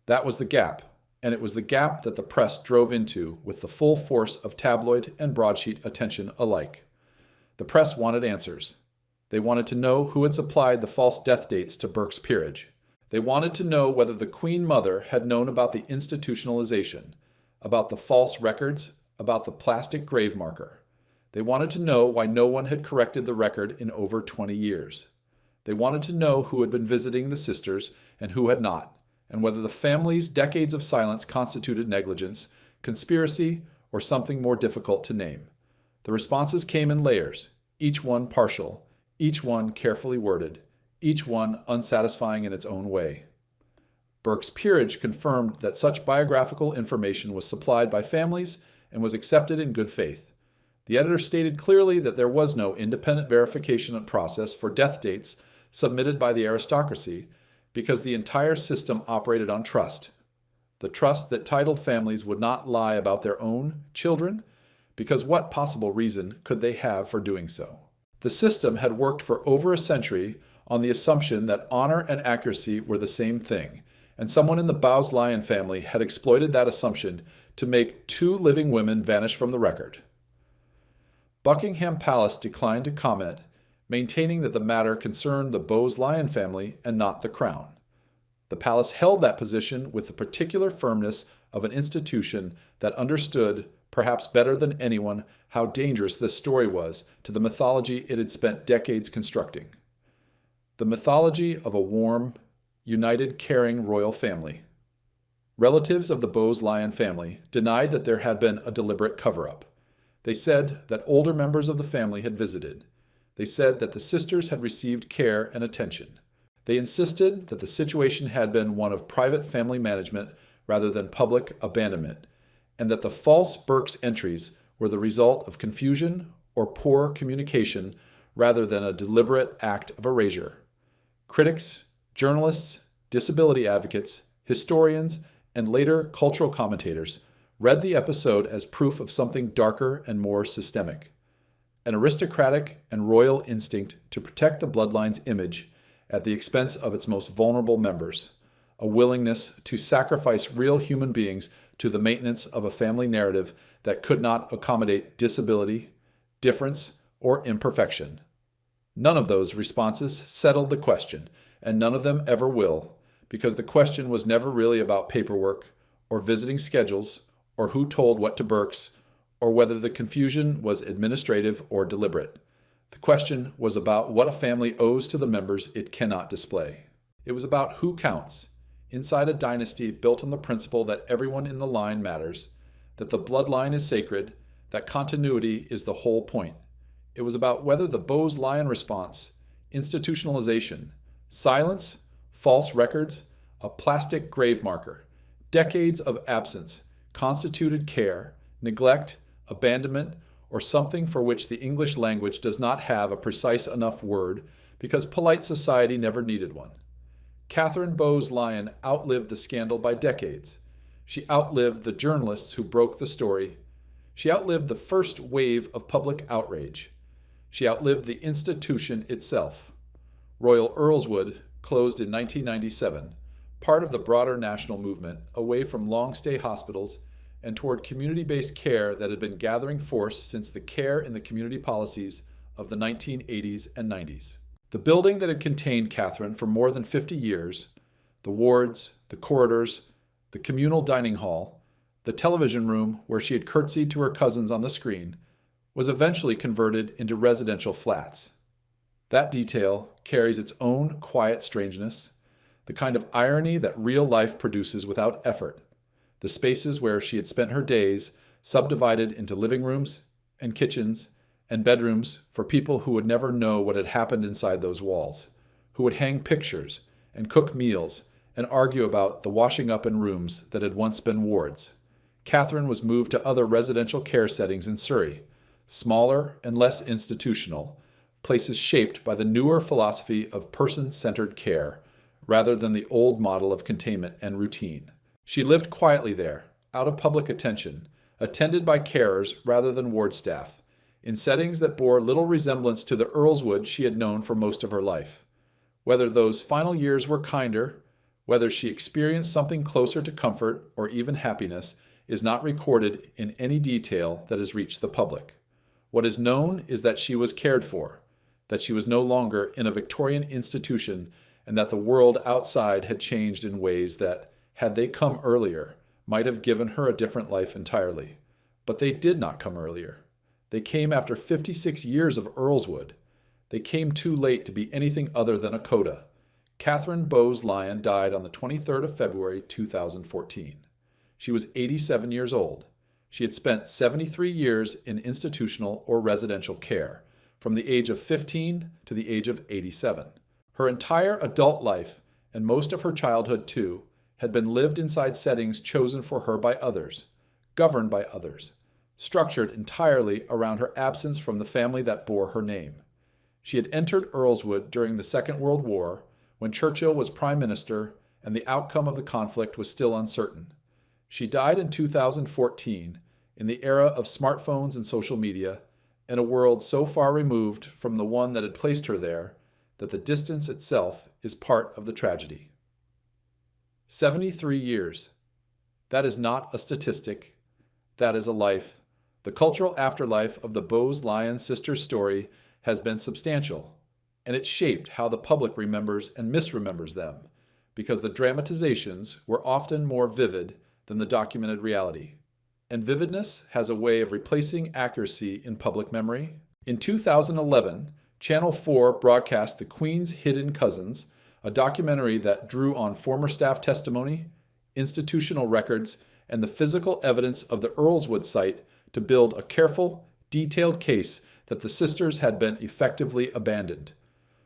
That was the gap, and it was the gap that the press drove into with the full force of tabloid and broadsheet attention alike. The press wanted answers. They wanted to know who had supplied the false death dates to Burke's peerage. They wanted to know whether the Queen Mother had known about the institutionalization, about the false records, about the plastic grave marker. They wanted to know why no one had corrected the record in over 20 years. They wanted to know who had been visiting the sisters and who had not, and whether the family's decades of silence constituted negligence, conspiracy, or something more difficult to name. The responses came in layers, each one partial, each one carefully worded, each one unsatisfying in its own way. Burke's peerage confirmed that such biographical information was supplied by families and was accepted in good faith. The editor stated clearly that there was no independent verification process for death dates submitted by the aristocracy because the entire system operated on trust. The trust that titled families would not lie about their own children, because what possible reason could they have for doing so? The system had worked for over a century on the assumption that honor and accuracy were the same thing, and someone in the Bowes-Lyon family had exploited that assumption to make 2 living women vanish from the record. Buckingham Palace declined to comment, maintaining that the matter concerned the Bowes-Lyon family and not the Crown. The palace held that position with the particular firmness of an institution that understood, perhaps better than anyone, how dangerous this story was to the mythology it had spent decades constructing. The mythology of a warm, united, caring royal family. Relatives of the Bowes-Lyon family denied that there had been a deliberate cover-up. They said that older members of the family had visited. They said that the sisters had received care and attention. They insisted that the situation had been one of private family management rather than public abandonment, and that the false Burke's entries were the result of confusion or poor communication rather than a deliberate act of erasure. Critics, journalists, disability advocates, historians, and later cultural commentators read the episode as proof of something darker and more systemic. An aristocratic and royal instinct to protect the bloodline's image at the expense of its most vulnerable members, a willingness to sacrifice real human beings to the maintenance of a family narrative that could not accommodate disability, difference, or imperfection. None of those responses settled the question, and none of them ever will, because the question was never really about paperwork, or visiting schedules, or who told what to Burkes, or whether the confusion was administrative or deliberate. The question was about what a family owes to the members it cannot display. It was about who counts, inside a dynasty built on the principle that everyone in the line matters, that the bloodline is sacred, that continuity is the whole point. It was about whether the Bowes-Lyon response, institutionalization, silence, false records, a plastic grave marker, decades of absence, constituted care, neglect, abandonment, or something for which the English language does not have a precise enough word because polite society never needed one. Katherine Bowes-Lyon outlived the scandal by decades. She outlived the journalists who broke the story. She outlived the first wave of public outrage. She outlived the institution itself. Royal Earlswood closed in 1997, part of the broader national movement away from long-stay hospitals and toward community-based care that had been gathering force since the care in the community policies of the 1980s and 90s. The building that had contained Katherine for more than 50 years, the wards, the corridors, the communal dining hall, the television room where she had curtsied to her cousins on the screen, was eventually converted into residential flats. That detail carries its own quiet strangeness, the kind of irony that real life produces without effort. The spaces where she had spent her days subdivided into living rooms and kitchens and bedrooms for people who would never know what had happened inside those walls, who would hang pictures and cook meals and argue about the washing up in rooms that had once been wards. Katherine was moved to other residential care settings in Surrey, smaller and less institutional, places shaped by the newer philosophy of person-centered care rather than the old model of containment and routine. She lived quietly there, out of public attention, attended by carers rather than ward staff, in settings that bore little resemblance to the Earlswood she had known for most of her life. Whether those final years were kinder, whether she experienced something closer to comfort or even happiness, is not recorded in any detail that has reached the public. What is known is that she was cared for, that she was no longer in a Victorian institution, and that the world outside had changed in ways that, had they come earlier, might have given her a different life entirely. But they did not come earlier. They came after 56 years of Earlswood. They came too late to be anything other than a coda. Katherine Bowes-Lyon died on the 23rd of February 2014. She was 87 years old. She had spent 73 years in institutional or residential care, from the age of 15 to the age of 87. Her entire adult life, and most of her childhood too, had been lived inside settings chosen for her by others, governed by others, structured entirely around her absence from the family that bore her name. She had entered Earlswood during the Second World War, when Churchill was Prime Minister and the outcome of the conflict was still uncertain. She died in 2014, in the era of smartphones and social media, in a world so far removed from the one that had placed her there that the distance itself is part of the tragedy. 73 years. That is not a statistic. That is a life. The cultural afterlife of the Bowes-Lyon sisters' story has been substantial, and it shaped how the public remembers and misremembers them, because the dramatizations were often more vivid than the documented reality. And vividness has a way of replacing accuracy in public memory. In 2011, Channel 4 broadcast The Queen's Hidden Cousins, a documentary that drew on former staff testimony, institutional records, and the physical evidence of the Earlswood site to build a careful, detailed case that the sisters had been effectively abandoned.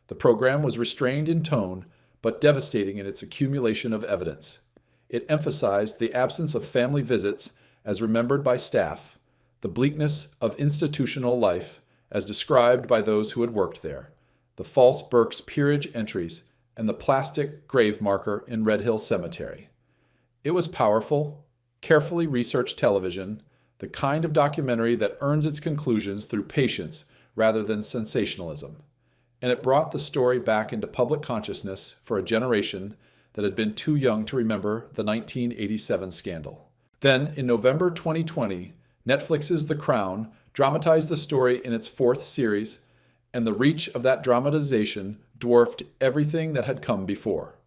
The program was restrained in tone, but devastating in its accumulation of evidence. It emphasized the absence of family visits as remembered by staff, the bleakness of institutional life as described by those who had worked there, the false Burkes peerage entries, and the plastic grave marker in Red Hill Cemetery. It was powerful, carefully researched television, the kind of documentary that earns its conclusions through patience rather than sensationalism. And it brought the story back into public consciousness for a generation that had been too young to remember the 1987 scandal. Then, in November 2020, Netflix's The Crown dramatized the story in its 4th series, and the reach of that dramatization dwarfed everything that had come before.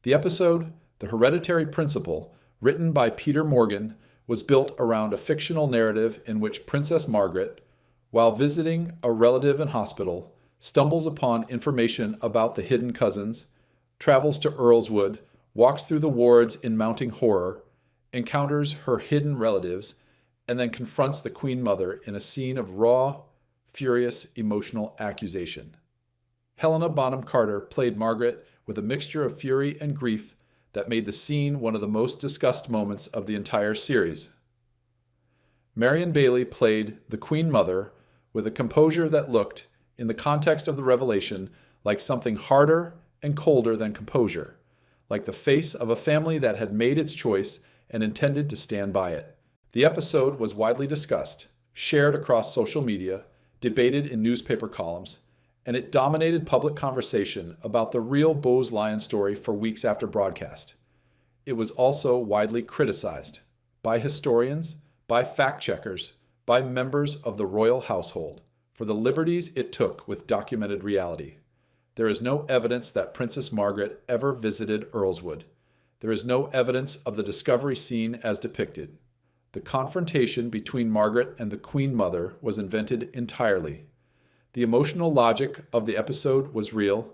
The episode, The Hereditary Principle, written by Peter Morgan, was built around a fictional narrative in which Princess Margaret, while visiting a relative in hospital, stumbles upon information about the hidden cousins, travels to Earlswood, walks through the wards in mounting horror, encounters her hidden relatives, and then confronts the Queen Mother in a scene of raw, furious, emotional accusation. Helena Bonham Carter played Margaret with a mixture of fury and grief that made the scene one of the most discussed moments of the entire series. Marion Bailey played the Queen Mother with a composure that looked, in the context of the revelation, like something harder and colder than composure, like the face of a family that had made its choice and intended to stand by it. The episode was widely discussed, shared across social media, debated in newspaper columns, and it dominated public conversation about the real Bowes-Lyon story for weeks after broadcast. It was also widely criticized by historians, by fact-checkers, by members of the royal household for the liberties it took with documented reality. There is no evidence that Princess Margaret ever visited Earlswood. There is no evidence of the discovery scene as depicted. The confrontation between Margaret and the Queen Mother was invented entirely. The emotional logic of the episode was real.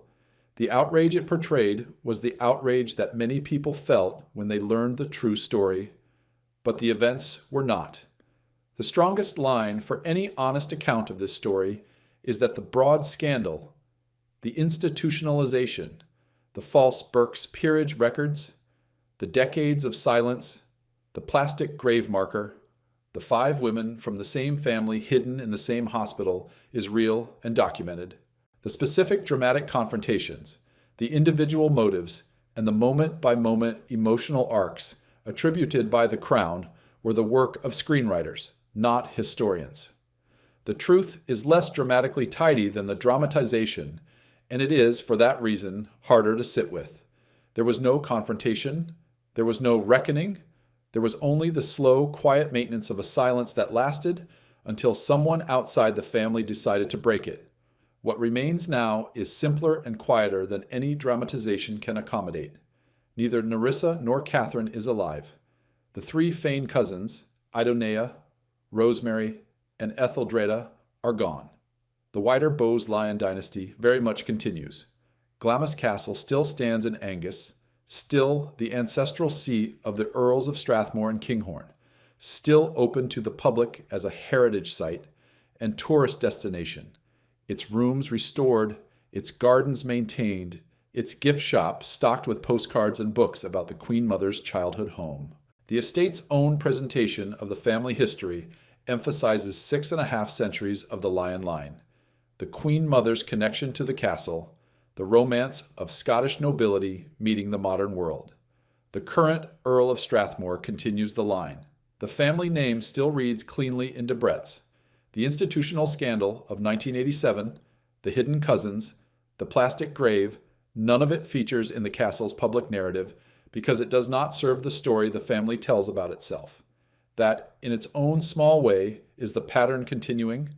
The outrage it portrayed was the outrage that many people felt when they learned the true story, but the events were not. The strongest line for any honest account of this story is that the broad scandal, the institutionalization, the false Berks peerage records, the decades of silence, the plastic grave marker, the 5 women from the same family hidden in the same hospital is real and documented. The specific dramatic confrontations, the individual motives, and the moment-by-moment emotional arcs attributed by The Crown were the work of screenwriters, not historians. The truth is less dramatically tidy than the dramatization, and it is, for that reason, harder to sit with. There was no confrontation, there was no reckoning, there was only the slow, quiet maintenance of a silence that lasted until someone outside the family decided to break it. What remains now is simpler and quieter than any dramatization can accommodate. Neither Nerissa nor Katherine is alive. The 3 Fane cousins, Idoneia, Rosemary, and Etheldreda, are gone. The wider Bowes-Lyon dynasty very much continues. Glamis Castle still stands in Angus, still the ancestral seat of the Earls of Strathmore and Kinghorn, still open to the public as a heritage site and tourist destination, its rooms restored, its gardens maintained, its gift shop stocked with postcards and books about the Queen Mother's childhood home. The estate's own presentation of the family history emphasizes 6.5 centuries of the Lyon line, the Queen Mother's connection to the castle, the romance of Scottish nobility meeting the modern world. The current Earl of Strathmore continues the line. The family name still reads cleanly in Debrett's. The institutional scandal of 1987, the hidden cousins, the plastic grave, none of it features in the castle's public narrative because it does not serve the story the family tells about itself. That, in its own small way, is the pattern continuing,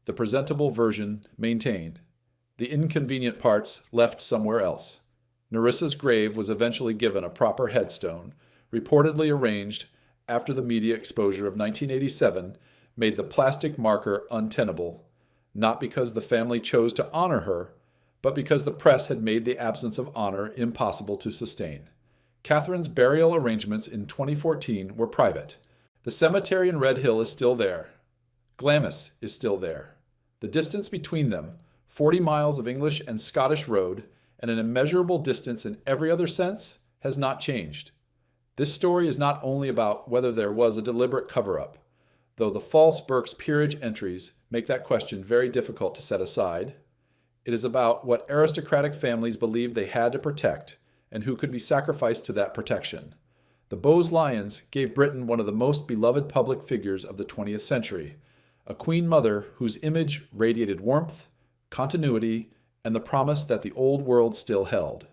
the presentable version maintained, the inconvenient parts left somewhere else. Nerissa's grave was eventually given a proper headstone, reportedly arranged after the media exposure of 1987 made the plastic marker untenable, not because the family chose to honor her, but because the press had made the absence of honor impossible to sustain. Catherine's burial arrangements in 2014 were private. The cemetery in Red Hill is still there. Glamis is still there. The distance between them, 40 miles of English and Scottish road, and an immeasurable distance in every other sense, has not changed. This story is not only about whether there was a deliberate cover-up, though the false Berks peerage entries make that question very difficult to set aside. It is about what aristocratic families believed they had to protect and who could be sacrificed to that protection. The Bowes-Lyons gave Britain one of the most beloved public figures of the 20th century, a queen mother whose image radiated warmth, continuity, and the promise that the old world still held.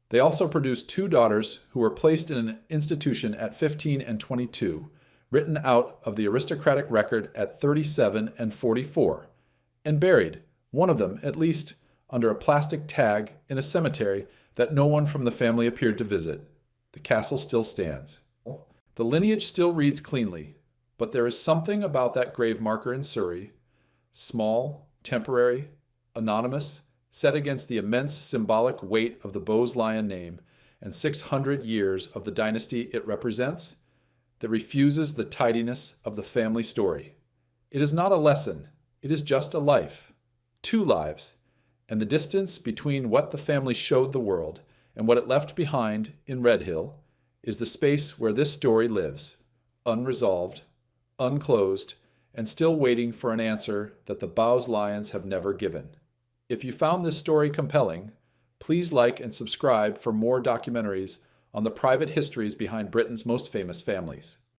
They also produced two daughters who were placed in an institution at 15 and 22, written out of the aristocratic record at 37 and 44, and buried, one of them at least, under a plastic tag in a cemetery that no one from the family appeared to visit. The castle still stands. The lineage still reads cleanly, but there is something about that grave marker in Surrey, small, temporary, anonymous, set against the immense symbolic weight of the Bowes-Lyon name and 600 years of the dynasty it represents, that refuses the tidiness of the family story. It is not a lesson, it is just a life, two lives, and the distance between what the family showed the world and what it left behind in Redhill is the space where this story lives, unresolved, unclosed, and still waiting for an answer that the Bowes-Lyons have never given. If you found this story compelling, please like and subscribe for more documentaries on the private histories behind Britain's most famous families.